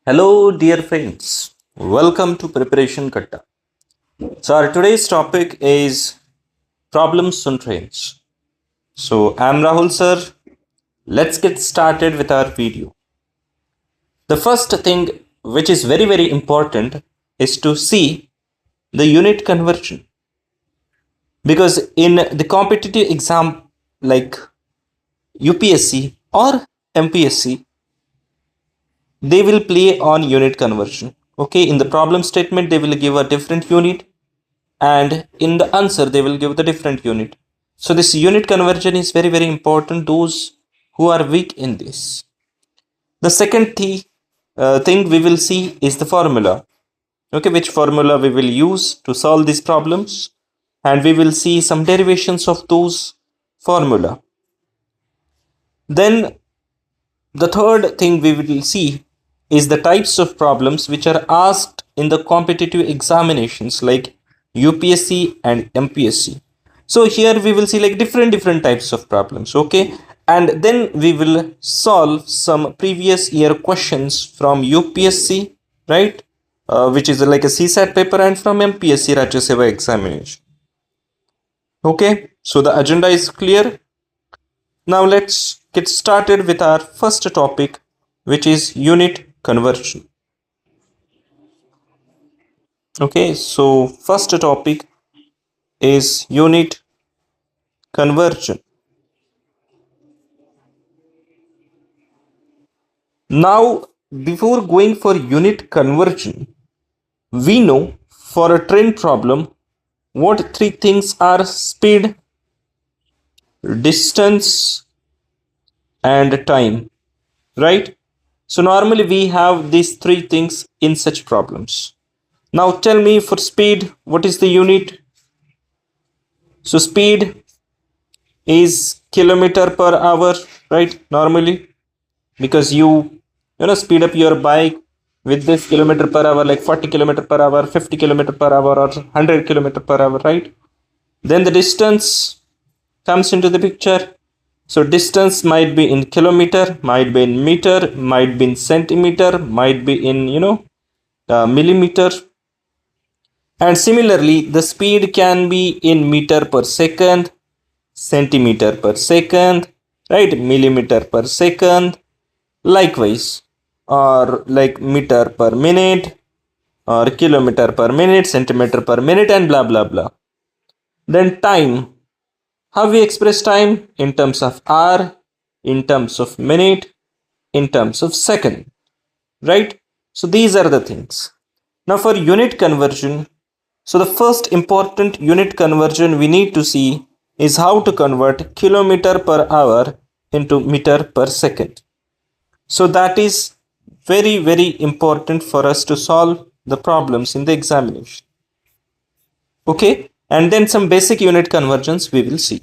Hello, dear friends. Welcome to Preparation Katta. So, our today's topic is problems on trains. So, I'm Rahul, sir. Let's get started with our video. The first thing, which is very important, is to see the unit conversion. Because in the competitive exam like UPSC or MPSC, they will play on unit conversion. Okay, in the problem statement, they will give a different unit, and in the answer they will give the different unit. So this unit conversion is very important, those who are weak in this. The second thing we will see is the formula. Okay, which formula we will use to solve these problems, and we will see some derivations of those formula. Then the third thing we will see is the types of problems which are asked in the competitive examinations like UPSC and MPSC. So here we will see like different types of problems, okay? And then we will solve some previous year questions from UPSC, right? Which is like a CSAT paper, and from MPSC Rajyaseva examination. Okay, so the agenda is clear. Now let's get started with our first topic, which is unit conversion. Okay, so first topic is unit conversion. Now, before going for unit conversion, we know for a train problem what three things are: speed, distance, and time, right? So normally we have these three things in such problems. Now tell me, for speed, what is the unit? So speed is kilometer per hour, right? Normally, because you know speed up your bike with this kilometer per hour, like 40 kilometer per hour, 50 kilometer per hour, or 100 kilometer per hour, right? Then the distance comes into the picture. So distance might be in kilometer, might be in meter, might be in centimeter, might be in millimeter. And similarly, the speed can be in meter per second, centimeter per second, right? Millimeter per second, likewise, or like meter per minute, or kilometer per minute, centimeter per minute, and blah blah blah. Then time. How we express time? In terms of hour, in terms of minute, in terms of second, right? So these are the things. Now for unit conversion, so the first important unit conversion we need to see is how to convert kilometer per hour into meter per second. So that is very important for us to solve the problems in the examination. Okay, and then some basic unit conversions we will see.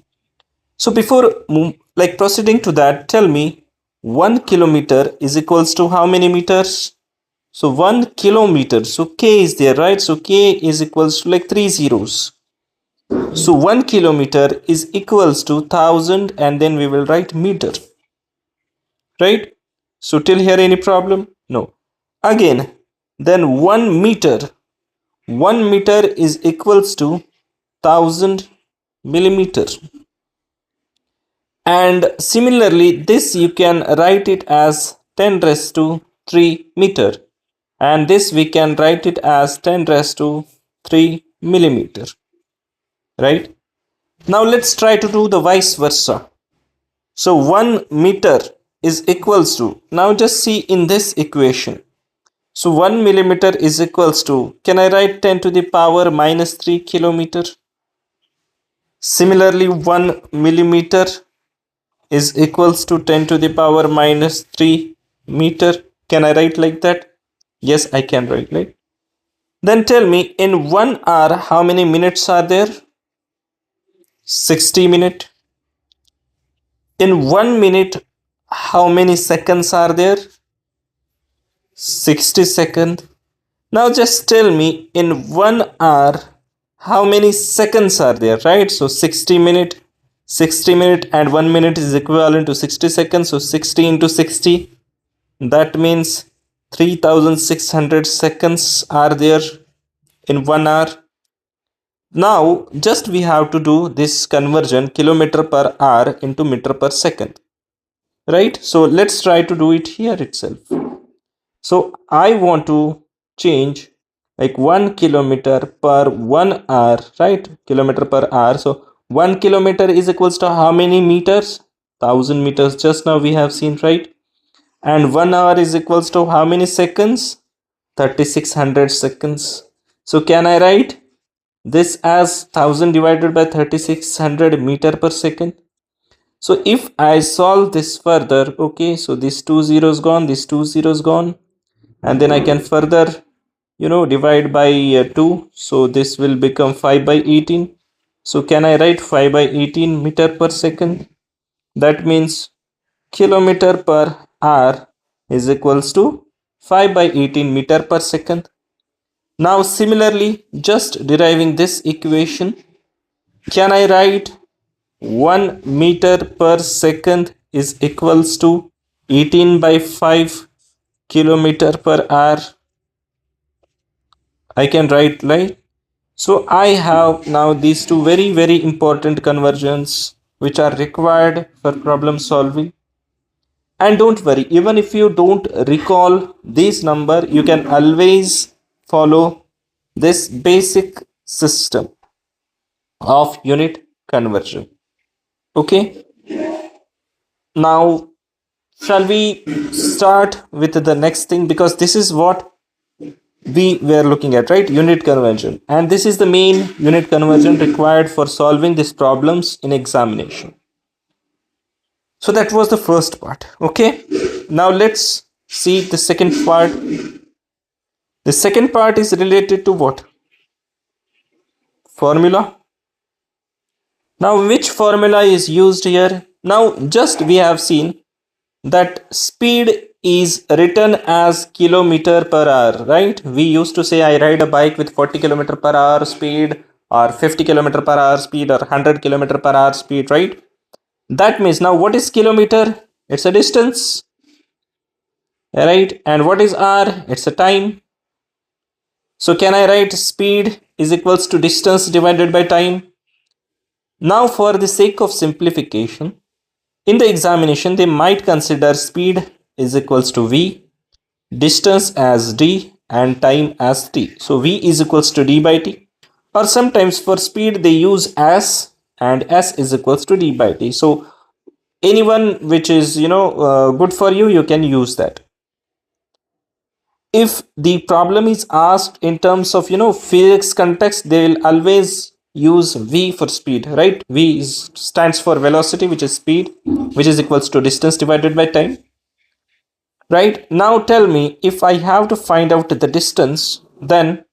So before proceeding to that, tell me 1 kilometer is equals to how many meters? So 1 kilometer, so K is there, right? So K is equals to like 3 zeros. So 1 kilometer is equals to 1000, and then we will write meter, right? So till here any problem? No. Again, then 1 meter is equals to 1000 millimeter. And similarly, this you can write it as 10 raised to 3 meter, and this we can write it as 10 raised to 3 millimeter, right? Now let's try to do the vice versa. So 1 meter is equals to, now just see in this equation. So 1 millimeter is equals to, can I write 10 to the power minus 3 kilometer? Similarly, 1 millimeter is equals to 10 to the power minus 3 meter. Can I write like that? Yes, I can write like. Then tell me, in 1 hour, how many minutes are there? 60 minutes. In 1 minute, how many seconds are there? 60 seconds. Now just tell me, in 1 hour, how many seconds are there, right? So 60 minutes and 1 minute is equivalent to 60 seconds. So 60 into 60, that means 3600 seconds are there in 1 hour. Now, just we have to do this conversion kilometer per hour into meter per second, right? So let's try to do it here itself. So I want to change like 1 kilometer per 1 hour, right? Kilometer per hour. So 1 kilometer is equals to how many meters? 1000 meters. Just now we have seen, right? And 1 hour is equals to how many seconds? 3600 seconds. So can I write this as 1000 divided by 3600 meter per second? So if I solve this further, okay, so this two zeros gone, this two zeros gone, and then I can further, divide by 2. So this will become 5 by 18. So can I write 5 by 18 meter per second? That means kilometer per hour is equals to 5 by 18 meter per second. Now similarly, just deriving this equation, can I write 1 meter per second is equals to 18 by 5 kilometer per hour? I can write like so. I have now these two very important conversions which are required for problem solving. And don't worry, even if you don't recall this number, you can always follow this basic system of unit conversion. Okay, now shall we start with the next thing, because this is what we were looking at, right? Unit conversion, and this is the main unit conversion required for solving these problems in examination. So that was the first part. Okay, now let's see the second part. The second part is related to what? Formula. Now which formula is used here? Now just we have seen that speed is written as kilometer per hour, right? We used to say I ride a bike with 40 kilometer per hour speed, or 50 kilometer per hour speed, or 100 kilometer per hour speed, right? That means now what is kilometer? It's a distance, right? And what is hour? It's a time. So can I write speed is equals to distance divided by time? Now for the sake of simplification, in the examination they might consider speed is equals to v, distance as d, and time as t. So v is equals to d by t, or sometimes for speed they use s, and s is equals to d by t. So anyone which is good for you, you can use that. If the problem is asked in terms of physics context, they will always use v for speed, right? Stands for velocity, which is speed, which is equals to distance divided by time. Right, now tell me, if I have to find out the distance, then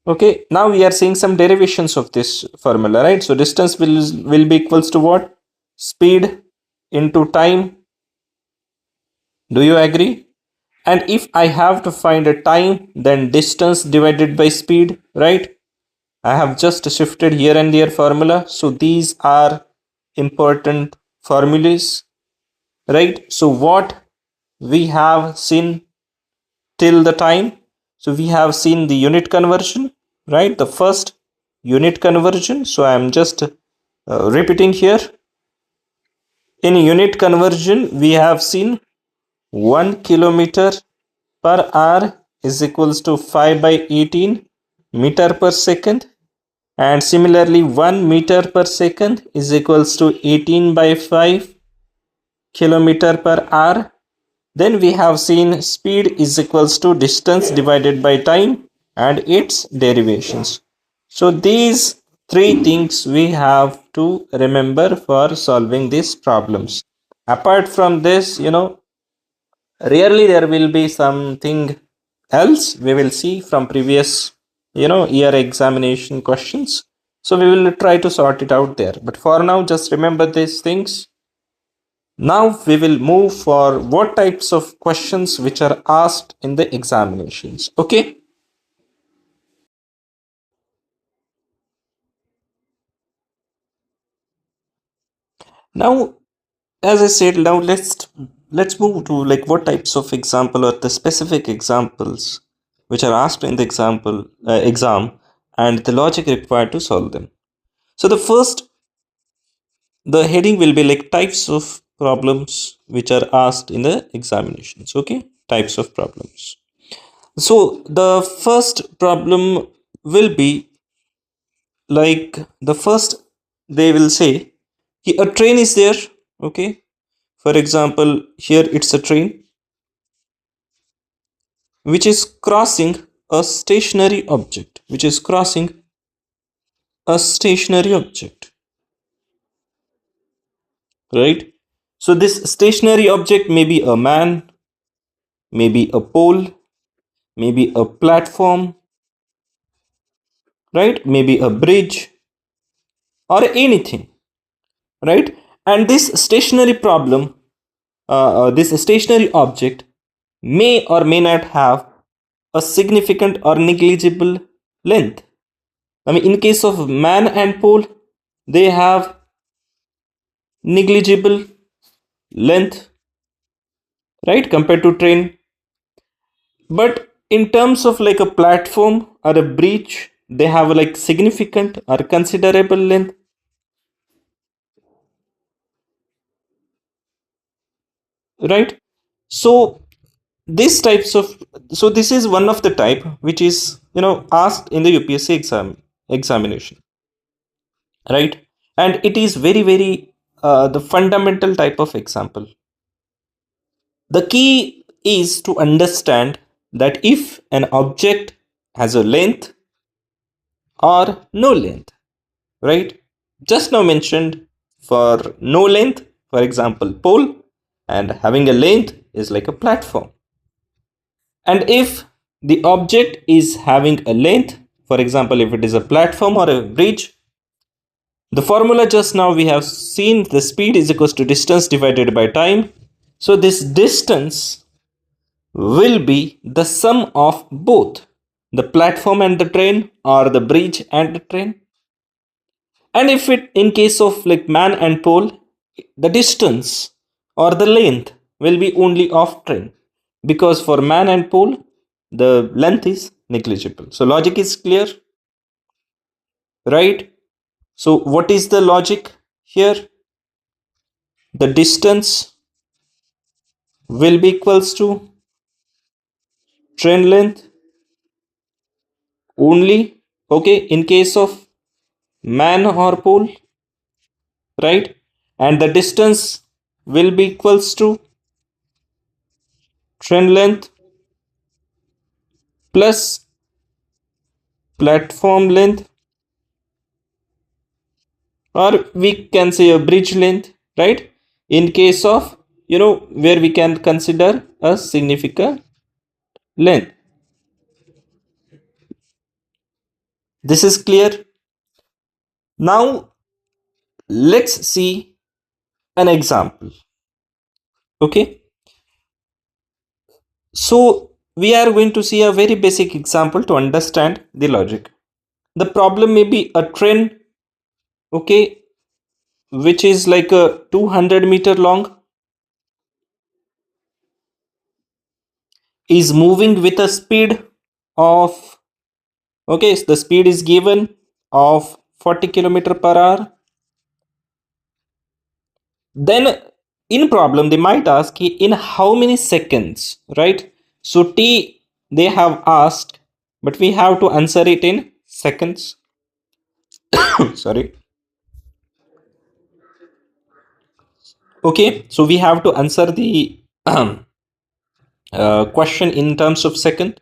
okay, now we are seeing some derivations of this formula, right? So distance will be equals to what? Speed into time. Do you agree? And if I have to find a time, then distance divided by speed, right? I have just shifted here and there formula. So these are important formulas, right? So what we have seen till the time, so we have seen the unit conversion, right? The first unit conversion. So I am just repeating here. In unit conversion, we have seen 1 kilometer per hour is equals to 5 by 18 meter per second, and similarly 1 meter per second is equals to 18 by 5 kilometer per hour. Then we have seen speed is equals to distance divided by time and its derivations. So these three things we have to remember for solving these problems. Apart from this, rarely there will be something else we will see from previous year examination questions. So we will try to sort it out there, but for now just remember these things. Now we will move for what types of questions which are asked in the examinations. Okay, now as I said, now let's let's move to like what types of example or the specific examples which are asked in the exam and the logic required to solve them. So the first, the heading will be like types of problems which are asked in the examinations. Okay, types of problems. So the first problem will be like the first, they will say a train is there. Okay, for example, here it's a train which is crossing a stationary object, which is crossing a stationary object, right? So this stationary object may be a man, maybe a pole, maybe a platform, right? Maybe a bridge or anything, right? And this stationary problem, this stationary object may or may not have a significant or negligible length. I mean, in case of man and pole, they have negligible length, right, compared to train. But in terms of like a platform or a bridge, they have like significant or considerable length, right? So these types of, so this is one of the type which is asked in the UPSC examination, right? And it is very very the fundamental type of example. The key is to understand that if an object has a length or no length, right? Just now mentioned for no length, for example, pole, and having a length is like a platform. And if the object is having a length, for example, if it is a platform or a bridge, the formula just now we have seen, the speed is equals to distance divided by time. So this distance will be the sum of both the platform and the train, or the bridge and the train. And if it, in case of like man and pole, the distance or the length will be only of train, because for man and pole the length is negligible. So logic is clear, right? So what is the logic here? The distance will be equals to train length only, okay, in case of man or pole, right? And the distance will be equals to train length plus platform length, or we can say a bridge length, right? In case of where we can consider a significant length. This is clear. Now let's see an example. Okay, so we are going to see a very basic example to understand the logic. The problem may be a train, okay, which is like a 200-meter long, is moving with a speed of, okay, so the speed is given of 40 km per hour. Then in problem they might ask in how many seconds, right? So t they have asked, but we have to answer it in seconds. Sorry. Okay, so we have to answer the question in terms of second.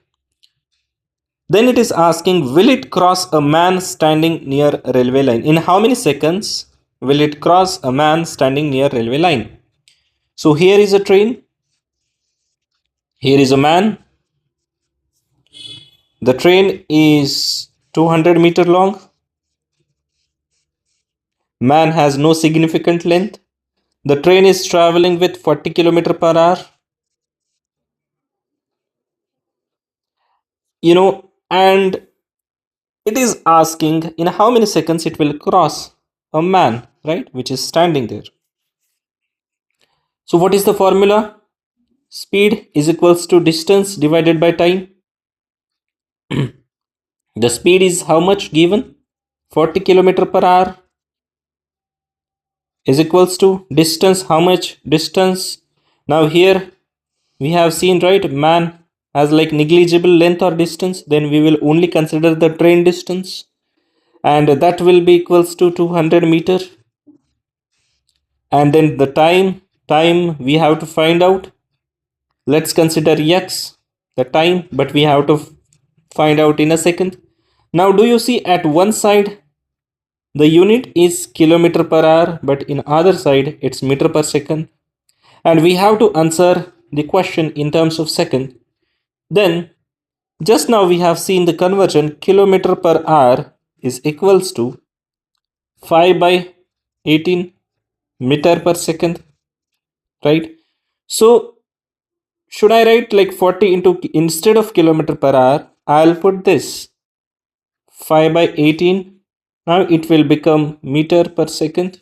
Then it is asking, will it cross a man standing near a railway line? In how many seconds will it cross a man standing near railway line? So here is a train. Here is a man. The train is 200-meter long. Man has no significant length. The train is traveling with 40 km per hour. And it is asking in how many seconds it will cross a man, right, which is standing there. So what is the formula? speed is equals to distance divided by time. The speed is how much given? 40 kilometer per hour is equals to distance. How much distance? Now here we have seen, right, man has like negligible length or distance, then we will only consider the train distance, and that will be equals to 200 meter. And then the time we have to find out. Let's consider x, the time, but we have to find out in a second. Now do you see at one side the unit is kilometer per hour, but in other side it's meter per second, and we have to answer the question in terms of second. Then just now we have seen the conversion, kilometer per hour is equals to 5 by 18 meter per second, right? So should I write like 40 into, instead of kilometer per hour, I'll put this 5 by 18. Now it will become meter per second,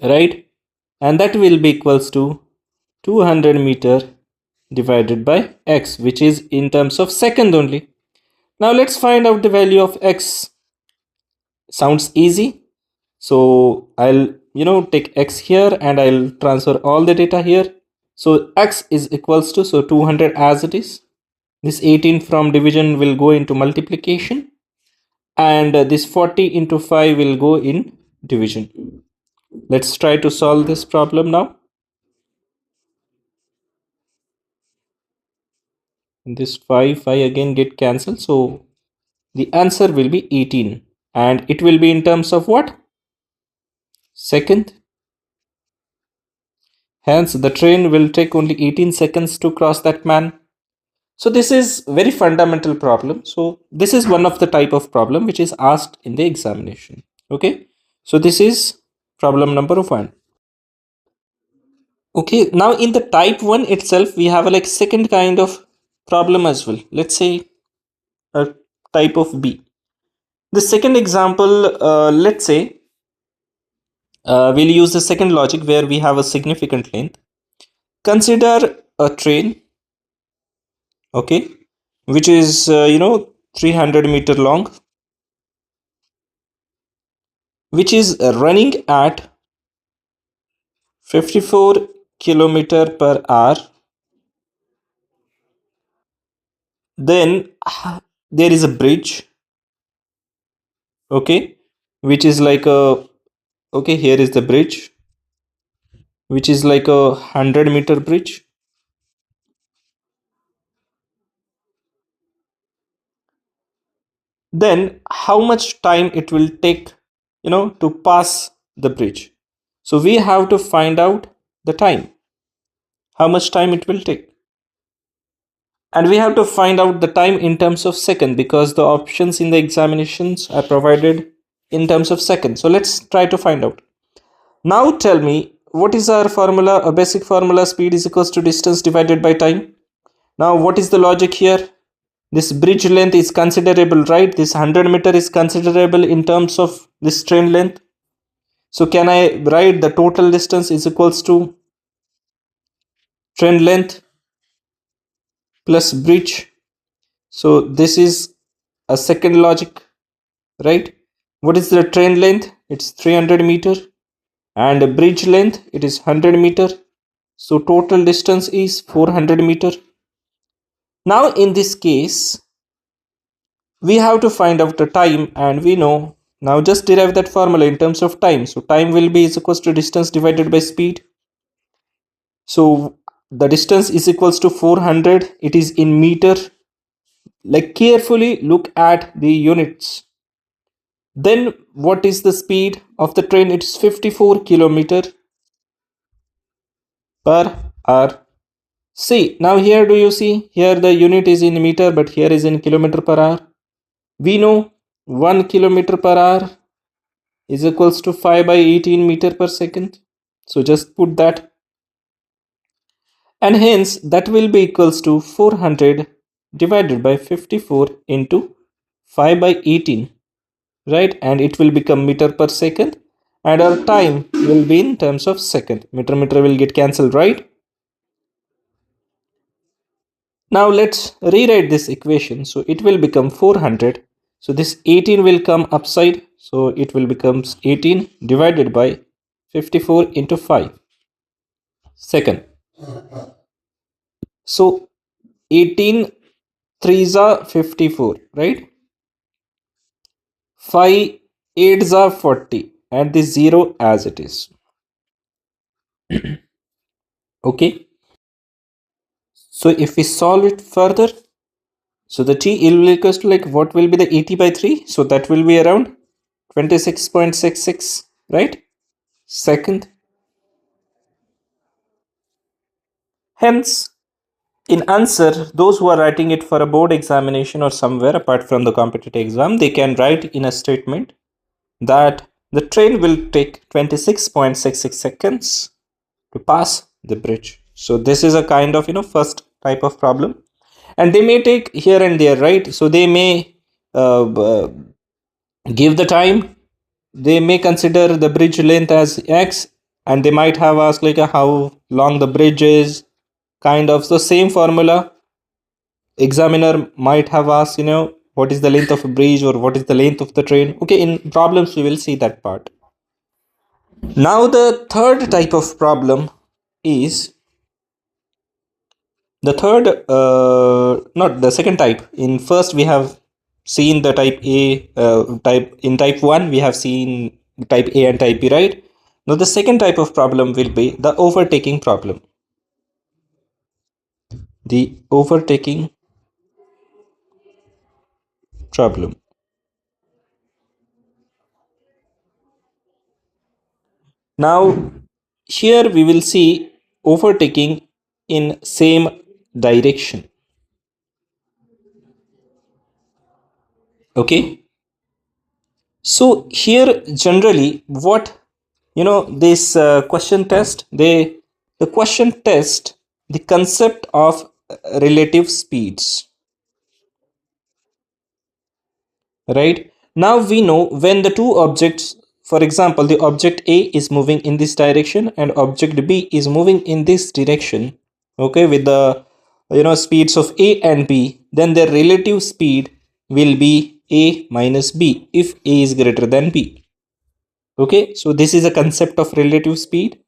right? And that will be equals to 200 meter divided by x, which is in terms of second only. Now let's find out the value of x. Sounds easy. So I'll take x here and I'll transfer all the data here. So x is equals to, so 200 as it is. This 18 from division will go into multiplication, and this 40 into 5 will go in division. Let's try to solve this problem now. This 5 again get cancelled, so the answer will be 18, and it will be in terms of what? Second. Hence the train will take only 18 seconds to cross that man. So this is very fundamental problem. So this is one of the type of problem which is asked in the examination. Okay, so this is problem number 1. Okay, now in the type 1 itself we have a like second kind of problem as well. Let's say a type of B. The second example, let's say we'll use the second logic where we have a significant length. Consider a train, okay, which is 300 meter long, which is running at 54 kilometer per hour. Then there is a bridge, okay, which is like a, okay, here is the bridge, which is like a 100-meter bridge. Then how much time it will take to pass the bridge? So we have to find out the time, how much time it will take, and we have to find out the time in terms of second, because the options in the examinations are provided in terms of second. So let's try to find out. Now tell me, what is our formula? A basic formula: speed is equals to distance divided by time. Now what is the logic here? This bridge length is considerable, right? This 100-meter is considerable in terms of this train length. So can I write the total distance is equals to train length plus bridge? So this is a second logic, right? What is the train length? It's 300 meter, and bridge length, it is 100 meter. So total distance is 400 meter. Now in this case, we have to find out the time, and we know, now just derive that formula in terms of time. So time will be is equals to distance divided by speed. So the distance is equals to 400. It is in meter. Like carefully look at the units. Then what is the speed of the train? It's 54 kilometer per hour. See, now here do you see, here the unit is in meter, but here is in kilometer per hour. We know 1 kilometer per hour is equals to 5 by 18 meter per second. So just put that, and hence that will be equals to 400 divided by 54 into 5 by 18, right? And it will become meter per second, and our time will be in terms of second. Meter will get cancelled, right? Now let's rewrite this equation. So it will become 400. So this 18 will come upside. So it will become 18 divided by 54 into 5. Second. So 18 threes are 54, right? 5 eights are 40 and the 0 as it is. Okay. So if we solve it further, so the t will be equals to, like, what will be the 80 by 3? So that will be around 26.66, right? Second, hence, in answer, those who are writing it for a board examination or somewhere apart from the competitive exam, they can write in a statement that the train will take 26.66 seconds to pass the bridge. So this is a kind of, first type of problem, and they may take here and there, right? So they may give the time, they may consider the bridge length as x, and they might have asked, like, how long the bridge is, kind of. So same formula, examiner might have asked, what is the length of a bridge or what is the length of the train. Okay, in problems we will see that part. Now the third type of problem is the third, not the second type. In first we have seen the type A, type in type 1 we have seen type A and type B, right? Now the second type of problem will be the overtaking problem. The overtaking problem. Now here we will see overtaking in same direction. Okay, so here generally what, this question test, the question test the concept of relative speeds, right? Now we know when the two objects, for example, the object A is moving in this direction and object B is moving in this direction, okay, with the, speeds of A and B, then their relative speed will be A minus B if A is greater than B. Okay, so this is a concept of relative speed.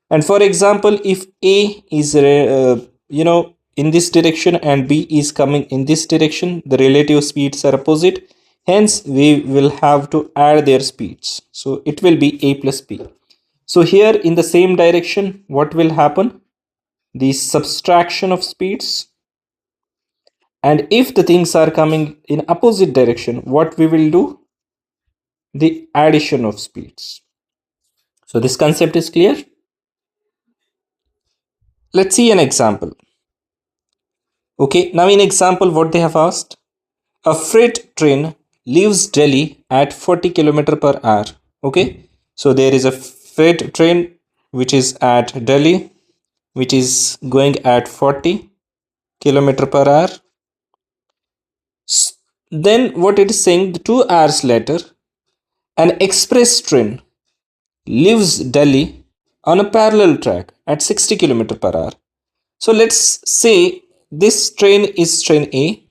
And for example, if A is in this direction and B is coming in this direction, the relative speeds are opposite, hence we will have to add their speeds, so it will be A plus B. So here in the same direction, what will happen? The subtraction of speeds. And if the things are coming in opposite direction, what we will do? The addition of speeds. So this concept is clear. Let's see an example. Okay, now in example, what they have asked: a freight train leaves Delhi at 40 km per hour. Okay, so there is a freight train which is at Delhi, which is going at 40 km per hour. Then what it is saying, 2 hours later, an express train leaves Delhi on a parallel track at 60 km per hour. So let's say this train is train A,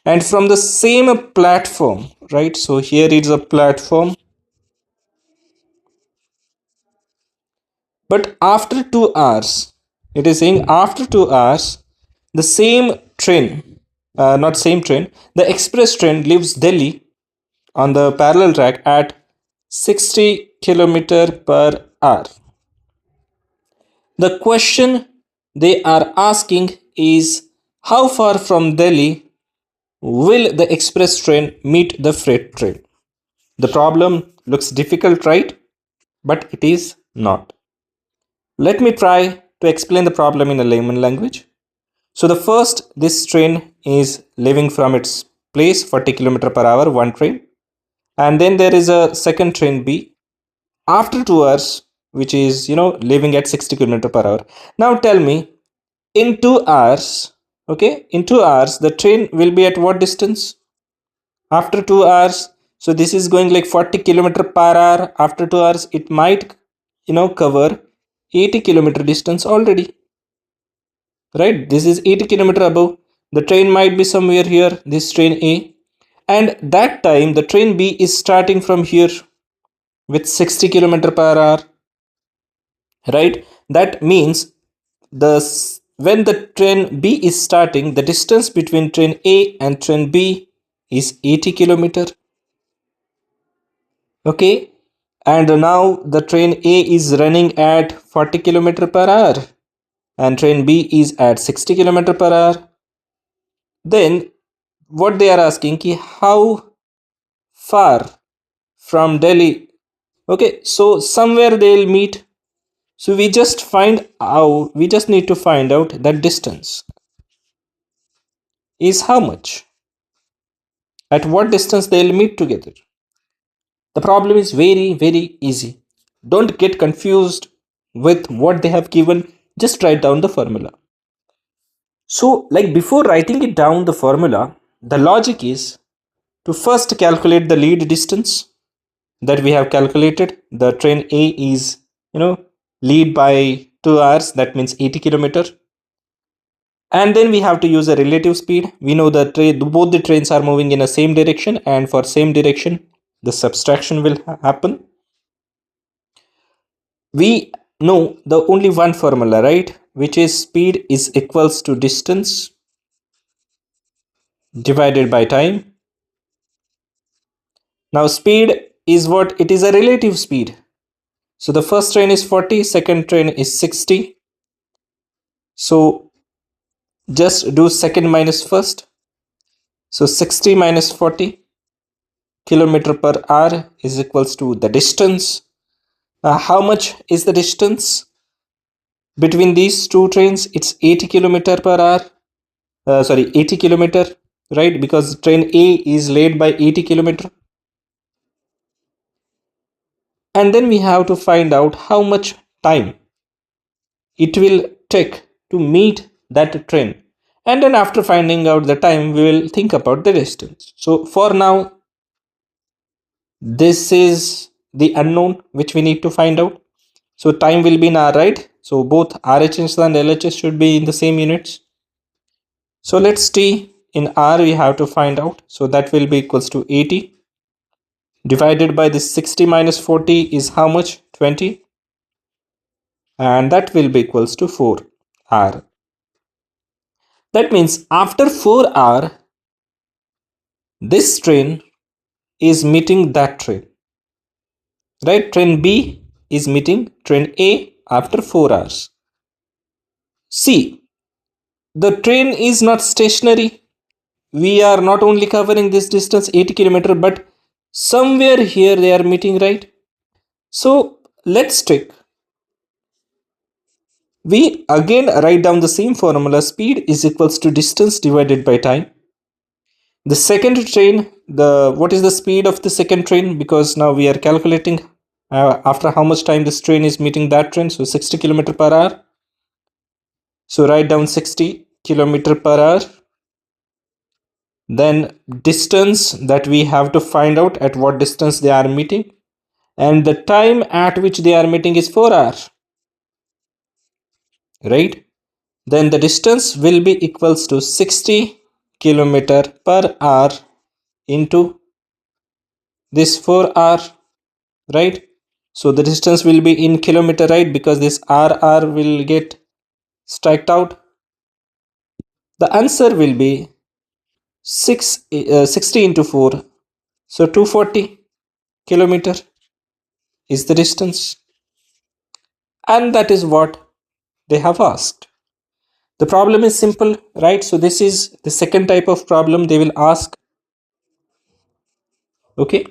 and from the same platform, right? So here is a platform, but after 2 hours, it is saying after 2 hours, the same train, not same train, the express train leaves Delhi on the parallel track at 60 kilometer per hour. The question they are asking is, how far from Delhi will the express train meet the freight train? The problem looks difficult, right? But it is not. Let me try to explain the problem in a layman language. So the first, this train is leaving from its place 40 km per hour, one train. And then there is a second train B after 2 hours, which is, leaving at 60 km per hour. Now tell me, in 2 hours, okay, in 2 hours, the train will be at what distance? After 2 hours, so this is going like 40 kilometer per hour. After 2 hours, it might, cover 80 kilometer distance already. right? This is 80 km above. The train might be somewhere here, this train A, and that time the train B is starting from here with 60 km per hour, right? That means when the train B is starting, the distance between train A and train B is 80 km. Okay, and now the train A is running at 40 km per hour and train B is at 60 km per hour. Then what they are asking ki how far from Delhi. Okay, so somewhere they'll meet. So we just need to find out that distance is how much, at what distance they'll meet together. The problem is very, very easy. Don't get confused with what they have given. Just write down the formula. So, like before writing it down, the formula, the logic is to first calculate the lead distance that we have calculated. The train A is, lead by 2 hours. That means 80 km. And then we have to use a relative speed. We know that both the trains are moving in the same direction, and for same direction, the subtraction will happen. We know the only one formula, right? Which is speed is equals to distance divided by time. Now speed is what? It is a relative speed. So the first train is 40, second train is 60. So just do second minus first. So 60 minus 40 kilometer per hour is equals to the distance. How much is the distance between these two trains? It's 80 kilometer per hour. 80 kilometer, right? Because train A is late by 80 kilometer. And then we have to find out how much time it will take to meet that train. And then after finding out the time, we will think about the distance. So for now, this is the unknown which we need to find out. So time will be in R, right? So both RHS and LHS should be in the same units. So let's see, in R we have to find out. So that will be equals to 80 divided by this 60 minus 40 is how much? 20. And that will be equals to 4R. That means after 4R, this train is meeting that train, right? Train B is meeting train A after 4 hours. See, the train is not stationary. We are not only covering this distance 80 km, but somewhere here they are meeting, right? So let's take, we again write down the same formula. Speed is equals to distance divided by time. The second train, the what is the speed of the second train? Because now we are calculating after how much time this train is meeting that train. So 60 km per hour. So write down 60 km per hour. Then distance that we have to find out at what distance they are meeting, and the time at which they are meeting is 4 hours, right? Then the distance will be equals to 60 km per hour into this 4 hour, right? So the distance will be in kilometer, right? Because this R will get striked out. The answer will be 60 into 4. So 240 kilometer is the distance. And that is what they have asked. The problem is simple, right? So this is the second type of problem they will ask. Okay.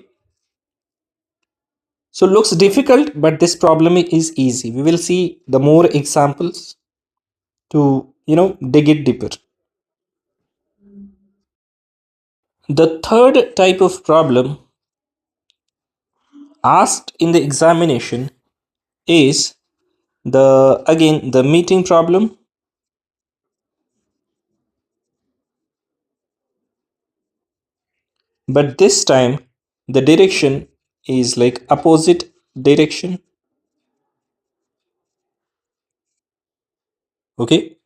So looks difficult, but this problem is easy. We will see the more examples to, dig it deeper. The third type of problem asked in the examination is the meeting problem, but this time the direction is like opposite direction. Okay.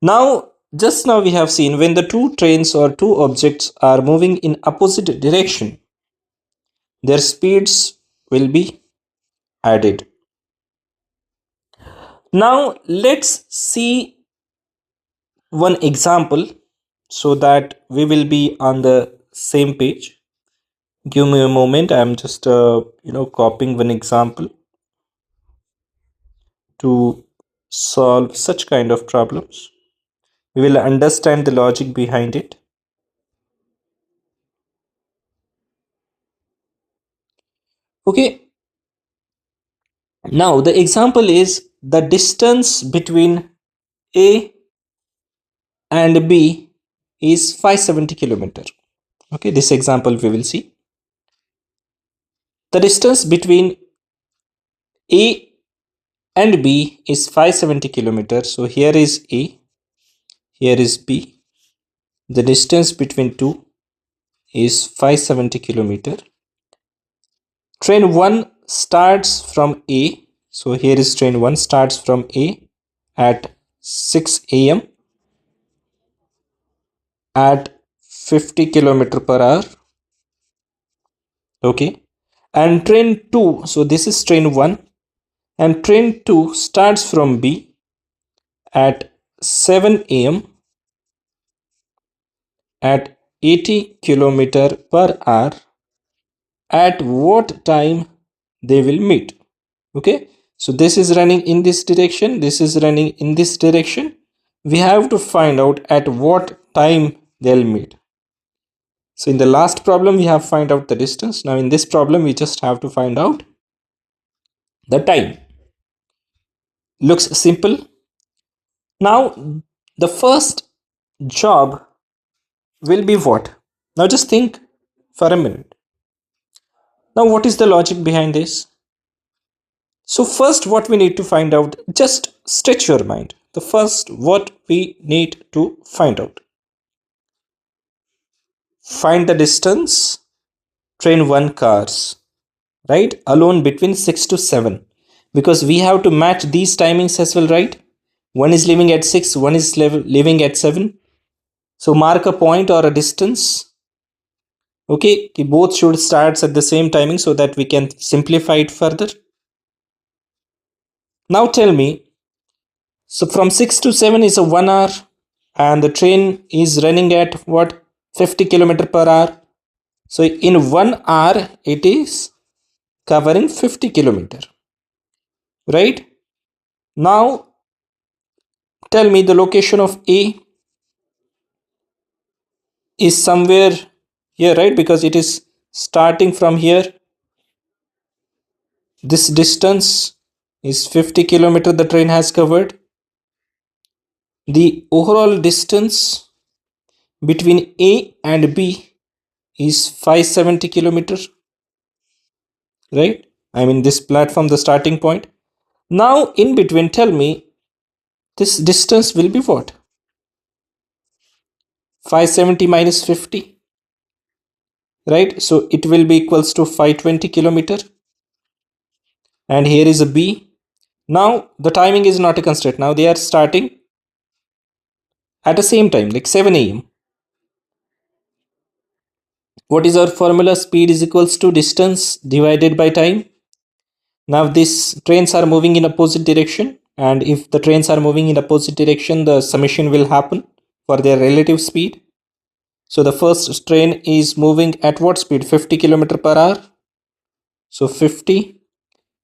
Now, just now we have seen when the two trains or two objects are moving in opposite direction, their speeds will be added. Now, let's see one example so that we will be on the same page. Give me a moment. I'm just copying one example to solve such kind of problems. We will understand the logic behind it. Okay, now the example is the distance between A and B is 570 kilometer. Okay, this example we will see. The distance between A and B is 570 kilometers. So here is A, here is B. The distance between two is 570 kilometer. Train 1 starts from A. So here is train 1 starts from A at 6 a.m. at 50 kilometer per hour. Okay. And train 2, so this is train 1, and train 2 starts from B at 7 a.m. at 80 kilometer per hour. At what time they will meet? Okay, so this is running in this direction, this is running in this direction. We have to find out at what time they'll meet. So in the last problem we have find out the distance. Now in this problem we just have to find out the time. Looks simple. Now the first job will be what? Now just think for a minute. Now what is the logic behind this? So first what we need to find out, just stretch your mind. The first what we need to find out. Find the distance train 1 cars, right? Alone between 6 to 7. Because we have to match these timings as well, right? One is leaving at 6, one is leaving at 7. So mark a point or a distance. Okay, both should start at the same timing so that we can simplify it further. Now tell me, so from 6 to 7 is a 1 hour and the train is running at what? 50 kilometer per hour. So in 1 hour it is covering 50 kilometer, right? Now tell me the location of A is somewhere here, right? Because it is starting from here. This distance is 50 kilometer the train has covered. The overall distance between A and B is 570 kilometers, right? I mean this platform, the starting point. Now in between, tell me this distance will be what? 570 minus 50, right? So it will be equals to 520 kilometer. And here is a B. Now the timing is not a constraint. Now they are starting at the same time, like 7 a.m. What is our formula? Speed is equals to distance divided by time. Now these trains are moving in opposite direction, and if the trains are moving in opposite direction, the summation will happen for their relative speed. So the first train is moving at what speed? 50 kilometer per hour. So 50.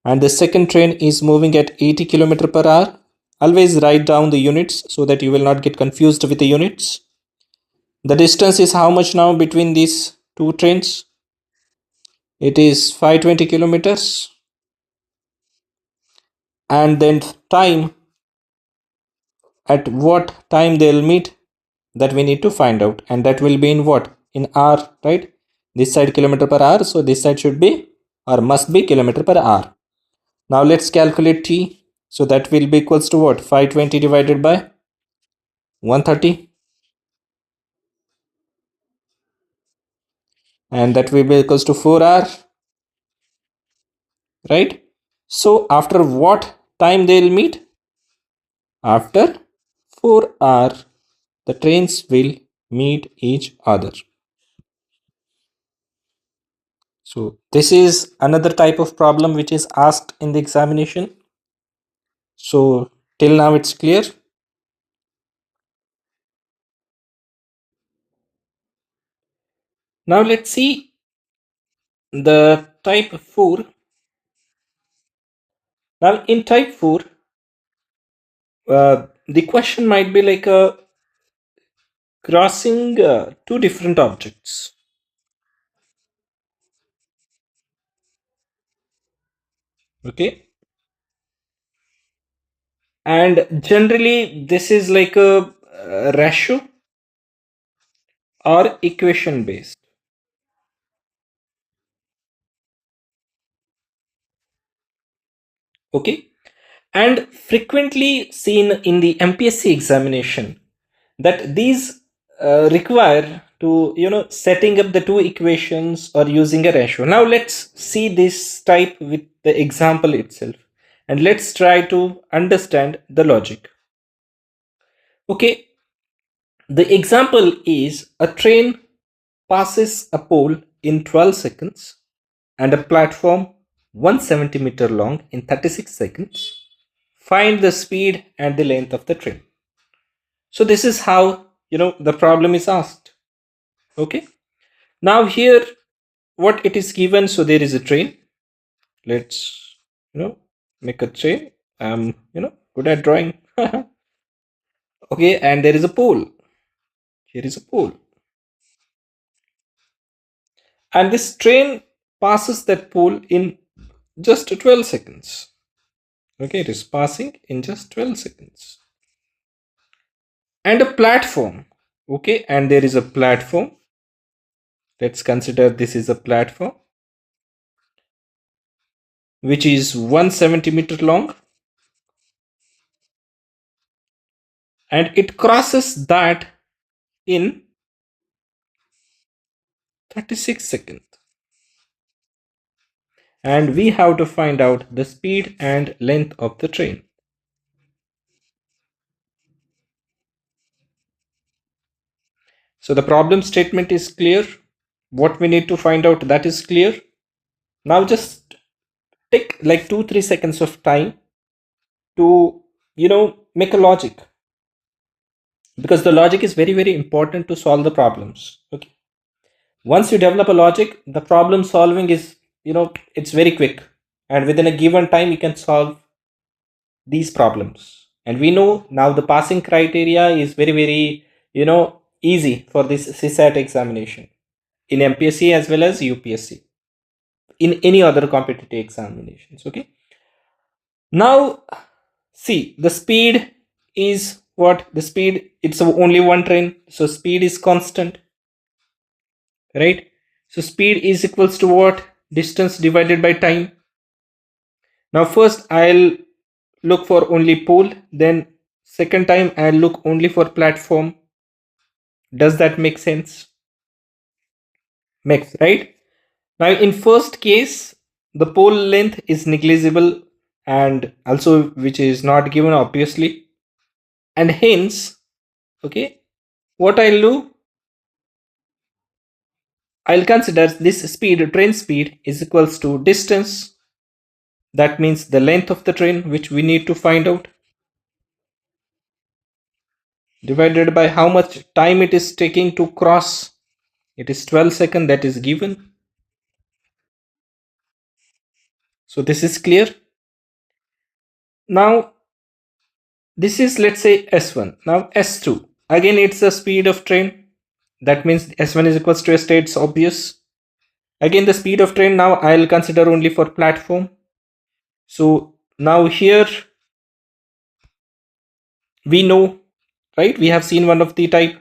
And the second train is moving at 80 kilometer per hour. Always write down the units so that you will not get confused with the units. The distance is how much now between these two trains? It is 520 kilometers. And then time, at what time they'll meet, that we need to find out, and that will be in what? In hour, right? This side kilometer per hour, so this side should be or must be kilometer per hour. Now let's calculate t. So that will be equals to what? 520 divided by 130, and that will be equals to 4 hour, right? So after what time they'll meet? After 4 hours the trains will meet each other. So this is another type of problem which is asked in the examination. So till now it's clear. Now let's see the type 4. Now in type 4, the question might be like a crossing two different objects. Okay. And generally this is like a ratio or equation based. Okay. And frequently seen in the MPSC examination that these require to setting up the two equations or using a ratio. Now let's see this type with the example itself, and let's try to understand the logic. Okay, the example is a train passes a pole in 12 seconds and a platform 170-meter long in 36 seconds. Find the speed and the length of the train. So this is how the problem is asked. Okay, now here what it is given. So there is a train. Let's make a train. I'm good at drawing. Okay, and there is a pole. Here is a pole, and this train passes that pole in just 12 seconds. Okay, it is passing in just 12 seconds. And a platform. Okay, and there is a platform. Let's consider this is a platform which is 170-meter long, and it crosses that in 36 seconds. And we have to find out the speed and length of the train. So the problem statement is clear. What we need to find out, that is clear. Now just take like 2-3 seconds of time to make a logic, because the logic is very very important to solve the problems. Okay, once you develop a logic, the problem solving is it's very quick, and within a given time you can solve these problems. And we know now the passing criteria is very very easy for this CSAT examination in MPSC as well as UPSC, in any other competitive examinations. Okay, now see, the speed is what? The speed, it's only one train, so speed is constant, right? So speed is equals to what? Distance divided by time. Now first I'll look for only pole, then second time I'll look only for platform. Does that make sense? Makes, right? Now in first case, the pole length is negligible, and also which is not given obviously, and hence, okay, what I'll do, I'll consider this speed, train speed, is equals to distance. That means the length of the train, which we need to find out, divided by how much time it is taking to cross. It is 12 seconds that is given. So this is clear. Now this is, let's say, S1. Now S2. Again, it's the speed of train. That means S1 is equals to S2. It's obvious. Again, the speed of train, now I'll consider only for platform. So now here we know, right? We have seen one of the type.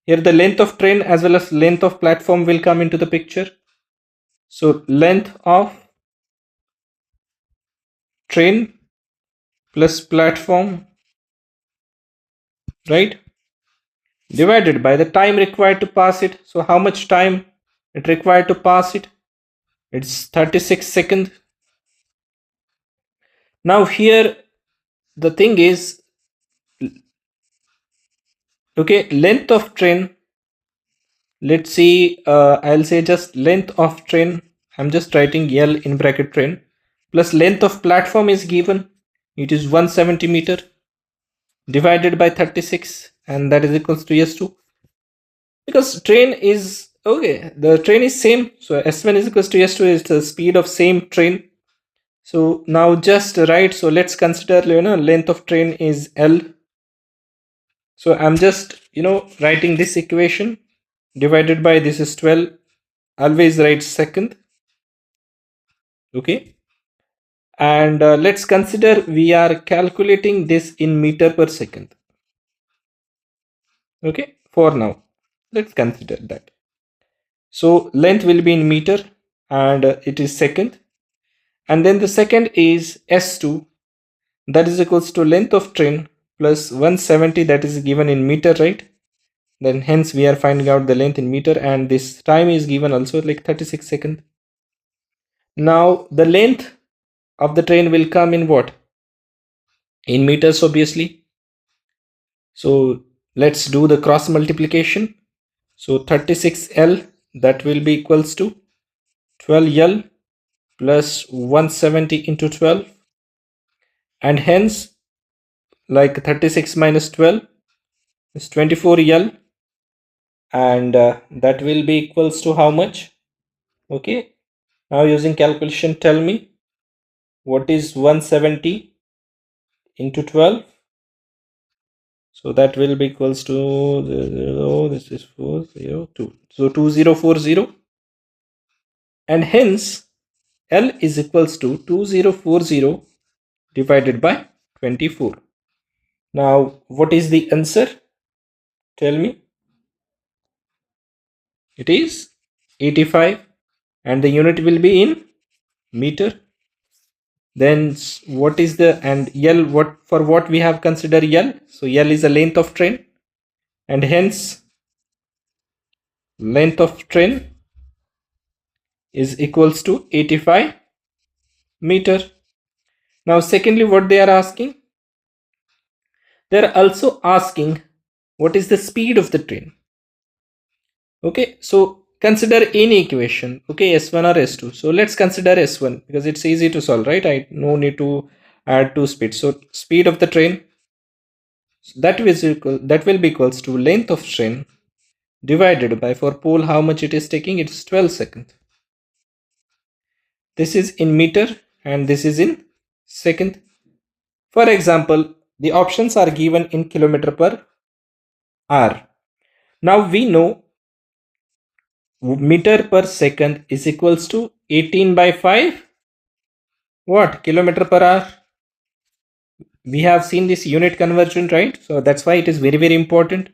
Here the length of train as well as length of platform will come into the picture. So length of train plus platform, right, divided by the time required to pass it. So how much time it required to pass it? It's 36 seconds. Now here the thing is, Okay, length of train. Let's see, I'll say just length of train. I'm just writing L in bracket train plus length of platform is given. It is 170 meter divided by 36 and that is equals to S2. Because train is okay, the train is same. So S1 is equals to S2 is the speed of same train. So now just write. So let's consider length of train is L. So I'm just writing this equation divided by this is 12. Always write second. Okay, and let's consider we are calculating this in meter per second. Okay, for now let's consider that. So length will be in meter and it is second, and then the second is S2, that is equals to length of train plus 170, that is given in meter, right? Then hence we are finding out the length in meter, and this time is given also like 36 seconds. Now the length of the train will come in what? In meters, obviously. So let's do the cross multiplication. So 36L, that will be equals to 12L plus 170 into 12, and hence like 36 minus 12 is 24L, and that will be equals to how much? Okay, now using calculation, tell me what is 170 into 12. So that will be equals to 0, this is 402, so 2040, and hence L is equals to 2040 divided by 24. Now what is the answer? Tell me. It is 85, and the unit will be in meter. Then what is the, and L, what for what we have considered L? So L is the length of train, and hence length of train is equals to 85 meter. Now secondly, what they are asking? They are also asking what is the speed of the train. Okay, so consider any equation. Okay, S1 or S2. So let's consider S1 because it's easy to solve, right? I no need to add two speeds. So speed of the train, that will be equals to length of train divided by, for pole how much it is taking, it's 12 seconds. This is in meter and this is in second. For example, the options are given in kilometer per hour. Now we know meter per second is equals to 18 by 5 what? Kilometer per hour. We have seen this unit conversion, right? So that's why it is very, very important.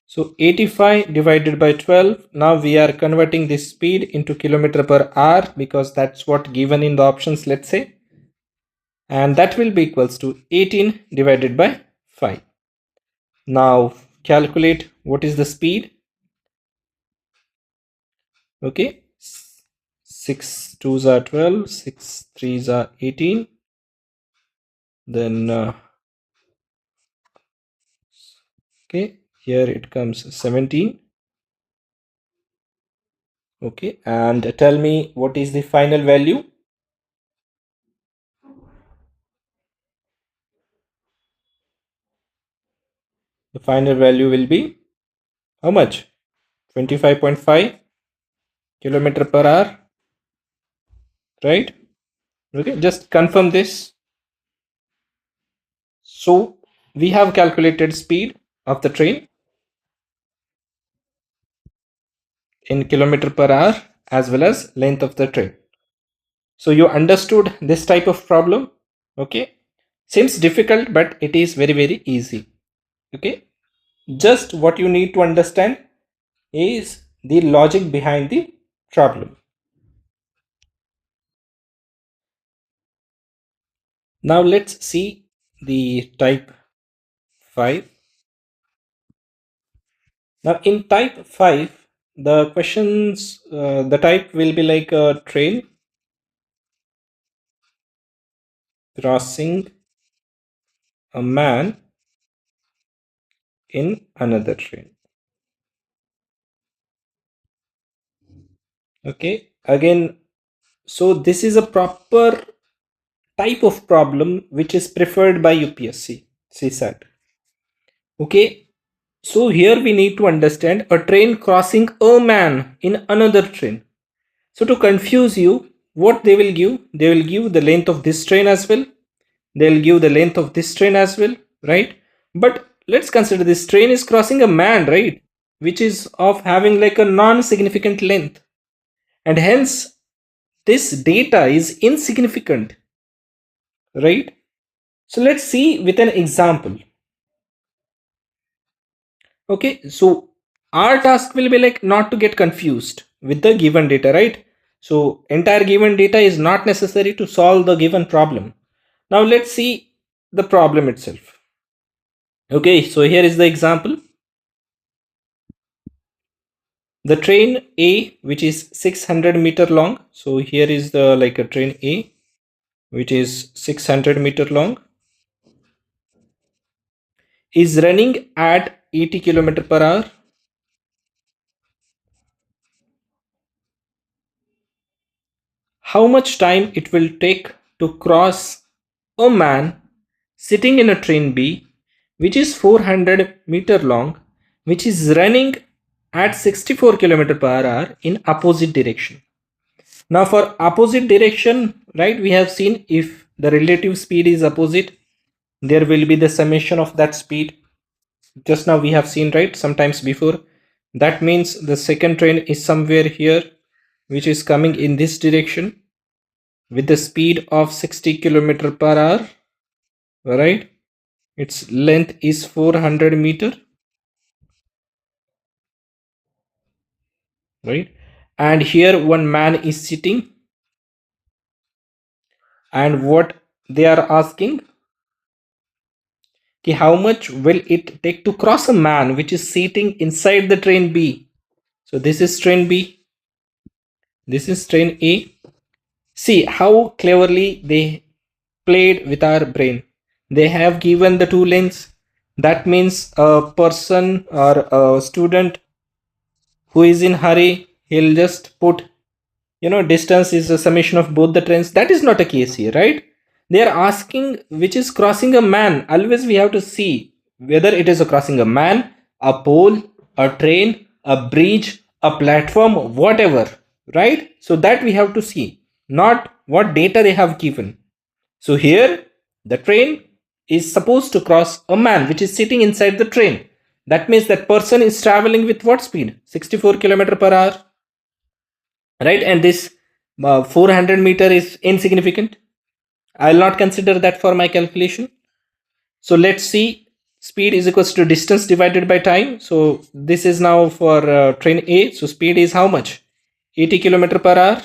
So 85 divided by 12. Now we are converting this speed into kilometer per hour because that's what given in the options, let's say. And that will be equals to 18 divided by 5. Now calculate what is the speed. Okay. 6 2s are 12, 6 3s are 18. Then okay, here it comes 17. Okay, and tell me what is the final value. The final value will be how much? 25.5 kilometer per hour, right? Okay, just confirm this. So we have calculated speed of the train in kilometer per hour as well as length of the train. So you understood this type of problem. Okay, seems difficult but it is very, very easy. Okay, just what you need to understand is the logic behind the problem. Now let's see the type 5. Now in type 5, the questions, the type will be like a train crossing a man in another train. Okay, again, so this is a proper type of problem which is preferred by UPSC CSAT. Okay, so here we need to understand a train crossing a man in another train. So to confuse you, what they will give? They will give the length of this train as well. They'll give the length of this train as well, right? But let's consider this train is crossing a man, right? Which is of having like a non-significant length. And hence this data is insignificant, right? So let's see with an example. Okay, so our task will be like not to get confused with the given data, right? So entire given data is not necessary to solve the given problem. Now let's see the problem itself. Okay, so here is the example. The train A, which is 600-meter long. So here is the like a train A, which is 600-meter long, is running at 80 kilometer per hour. How much time it will take to cross a man sitting in a train B, which is 400-meter long, which is running at 64 kilometer per hour in opposite direction. Now for opposite direction, right, we have seen if the relative speed is opposite, there will be the summation of that speed. Just now we have seen, right, sometimes before. That means the second train is somewhere here, which is coming in this direction with the speed of 60 kilometer per hour, right? Its length is 400 meter, right? And here one man is sitting, and what they are asking, how much will it take to cross a man which is sitting inside the train B? So this is train B, this is train A. See how cleverly they played with our brain. They have given the two lengths. That means a person or a student who is in hurry, he'll just put, distance is a summation of both the trains. That is not a case here, right? They are asking which is crossing a man. Always we have to see whether it is a crossing a man, a pole, a train, a bridge, a platform, whatever, right? So that we have to see, not what data they have given. So here the train is supposed to cross a man which is sitting inside the train. That means that person is traveling with what speed? 64 kilometer per hour, right? And this 400-meter is insignificant. I will not consider that for my calculation. So let's see, speed is equals to distance divided by time. So this is now for train A. So speed is how much? 80 kilometer per hour.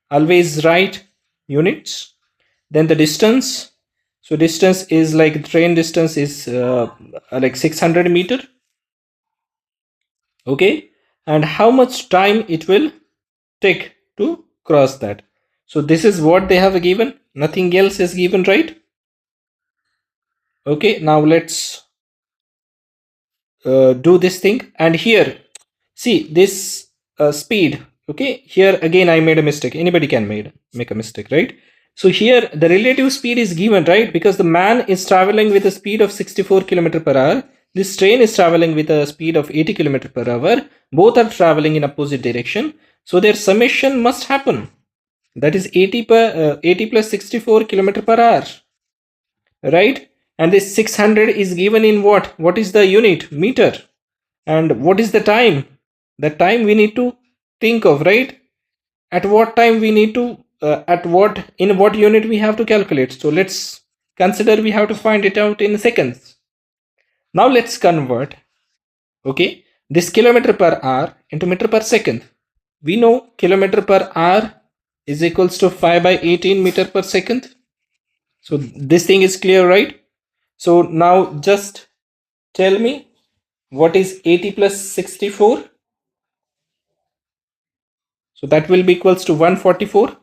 Always write units. Then the distance. So distance is like train distance is like 600 meter. Okay. And how much time it will take to cross that? So this is what they have given. Nothing else is given, right? Okay. Now let's do this thing. And here, see this speed. Okay. Here again, I made a mistake. Anybody can make a mistake, right? So here the relative speed is given, right? Because the man is traveling with a speed of 64 kilometer per hour. This train is traveling with a speed of 80 kilometer per hour. Both are traveling in opposite direction. So their summation must happen. That is 80 plus 64 kilometer per hour, right? And this 600 is given in what? What is the unit? Meter. And what is the time? The time we need to think of, right? At what time we need to in what unit we have to calculate. So let's consider we have to find it out in seconds. Now let's convert, okay, this kilometer per hour into meter per second. We know kilometer per hour is equals to 5 by 18 meter per second. So this thing is clear, right? So now just tell me what is 80 plus 64. So that will be equals to 144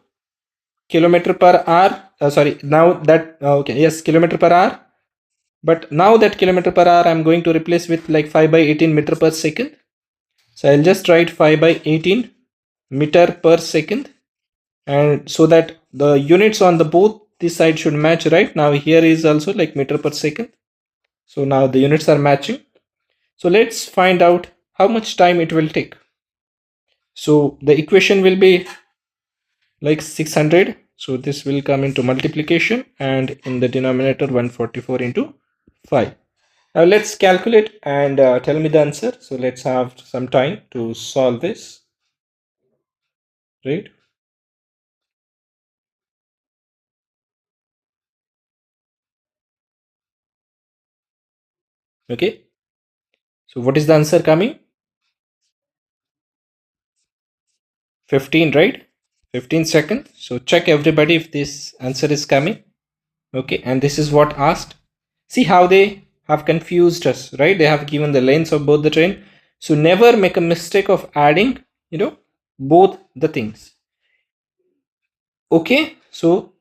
kilometer per hour. Sorry, now that, okay, yes, kilometer per hour. But now that kilometer per hour I'm going to replace with like 5 by 18 meter per second. So I'll just write 5 by 18 meter per second, and so that the units on the both this side should match. Right now here is also like meter per second, so now the units are matching. So let's find out how much time it will take. So the equation will be like 600, so this will come into multiplication, and in the denominator 144 into 5. Now let's calculate and tell me the answer. So let's have some time to solve this, right? Okay, so what is the answer coming? 15, right? 15 seconds. So check everybody if this answer is coming. Okay, and this is what asked. See how they have confused us, right? They have given the lengths of both the train. So never make a mistake of adding, both the things. Okay, so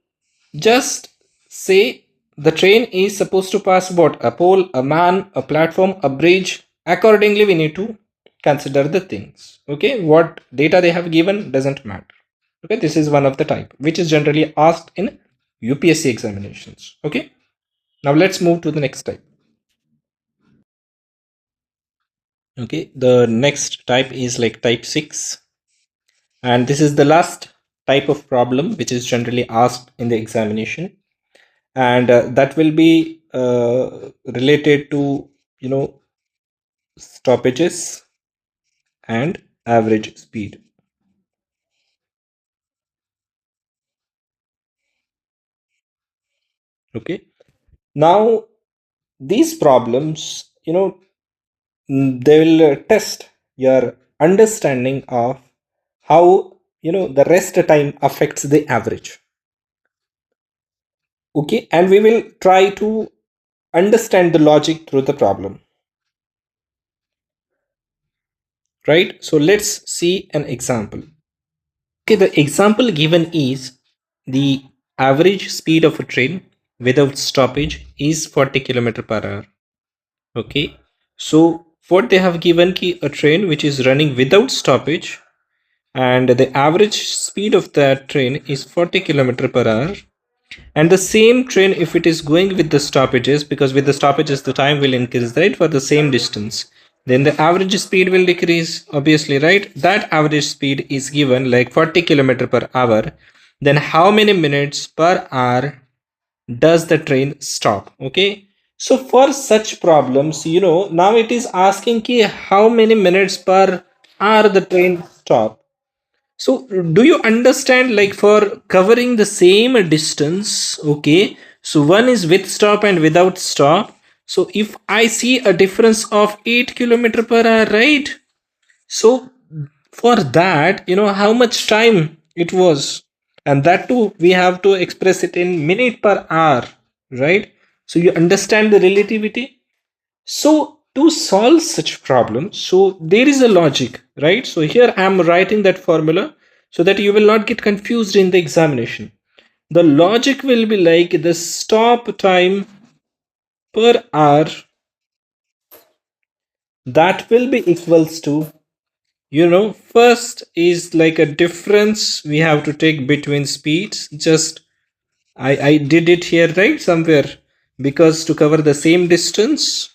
just say the train is supposed to pass what? A pole, a man, a platform, a bridge. Accordingly, we need to consider the things. Okay, what data they have given doesn't matter. Okay, this is one of the type which is generally asked in UPSC examinations. Okay, now let's move to the next type. Okay, the next type is like type 6, and this is the last type of problem which is generally asked in the examination, and that will be related to stoppages and average speed. Okay, now these problems, they will test your understanding of how the rest time affects the average. Okay, and we will try to understand the logic through the problem, right? So let's see an example. Okay, the example given is the average speed of a train without stoppage is 40 kilometer per hour. Okay, so what they have given ki a train which is running without stoppage, and the average speed of that train is 40 kilometer per hour. And the same train, if it is going with the stoppages, because with the stoppages the time will increase, right, for the same distance, then the average speed will decrease, obviously, right? That average speed is given like 40 kilometer per hour. Then how many minutes per hour does the train stop? Okay, so for such problems, now it is asking ki how many minutes per hour the train stop. So, do you understand, like for covering the same distance? Okay, so one is with stop and without stop. So, if I see a difference of 8 kilometer per hour, right? So, for that, how much time it was, and that too, we have to express it in minute per hour, right? So, you understand the relativity. So to solve such problems, so there is a logic, right? So here I am writing that formula so that you will not get confused in the examination. The logic will be like the stop time per hour, that will be equals to, first is like a difference we have to take between speeds. Just I did it here, right, somewhere, because to cover the same distance,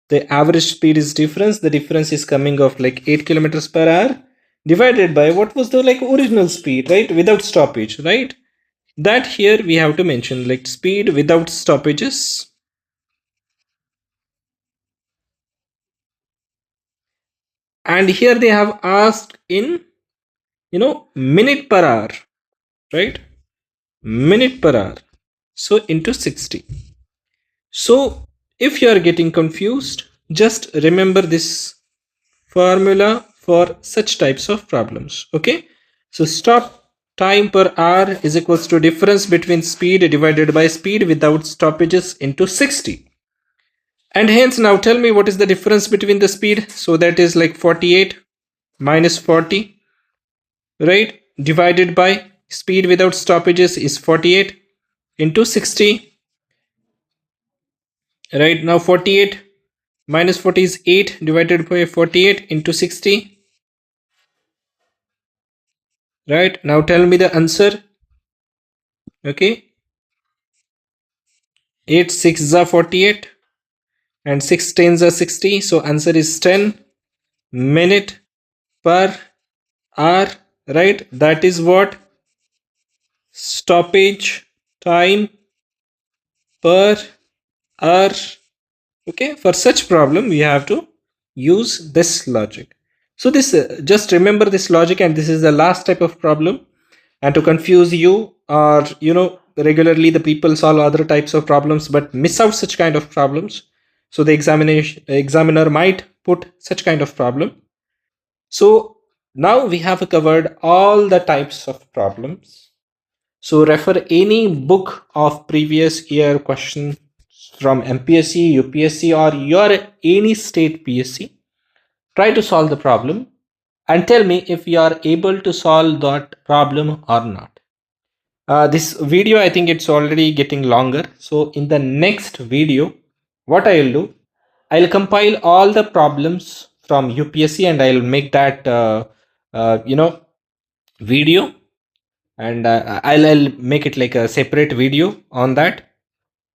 the average speed is difference, the difference is coming of like 8 kilometers per hour divided by what was the like original speed, right, without stoppage, right? That here we have to mention like speed without stoppages, and here they have asked in minute per hour, right? Minute per hour, so into 60. So if you are getting confused, just remember this formula for such types of problems. Okay, so stop time per hour is equals to difference between speed divided by speed without stoppages into 60. And hence now tell me what is the difference between the speed. So that is like 48 minus 40, right, divided by speed without stoppages is 48 into 60. Right, now 48 minus 40 is 8 divided by 48 into 60. Right, now tell me the answer. Okay, 8 6 are 48 and 6 10s are 60. So answer is 10 minute per hour. Right, that is what stoppage time per hour. Okay, for such problem we have to use this logic. So this just remember this logic, and this is the last type of problem. And to confuse you, or regularly the people solve other types of problems but miss out such kind of problems. So the examiner might put such kind of problem. So now we have covered all the types of problems. So refer any book of previous year question from MPSC, UPSC, or your any state PSC. Try to solve the problem and tell me if you are able to solve that problem or not. This video, I think it's already getting longer. So in the next video, what I'll do, I'll compile all the problems from UPSC and I'll make that video, and I'll make it like a separate video on that.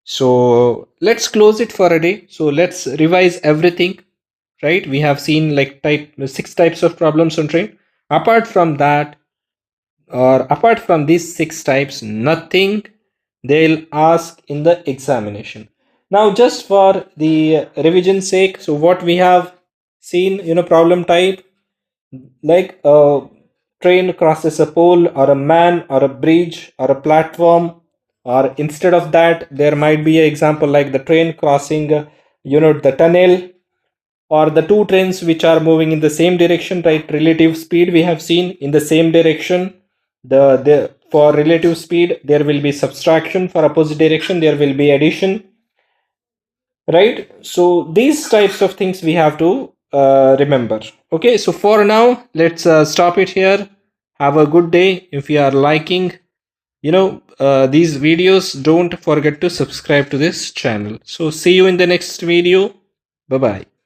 So let's close it for a day. So let's revise everything. Right, we have seen like 6 types of problems on train. Apart from that, or apart from these 6 types, nothing they'll ask in the examination. Now just for the revision sake, so what we have seen, problem type, like a train crosses a pole or a man or a bridge or a platform, or instead of that there might be an example like the train crossing the tunnel, or the two trains which are moving in the same direction. Right, relative speed we have seen in the same direction. The for relative speed there will be subtraction, for opposite direction there will be addition. Right, so these types of things we have to remember. Okay, so for now let's stop it here. Have a good day. If you are liking these videos, don't forget to subscribe to this channel. So see you in the next video. Bye bye.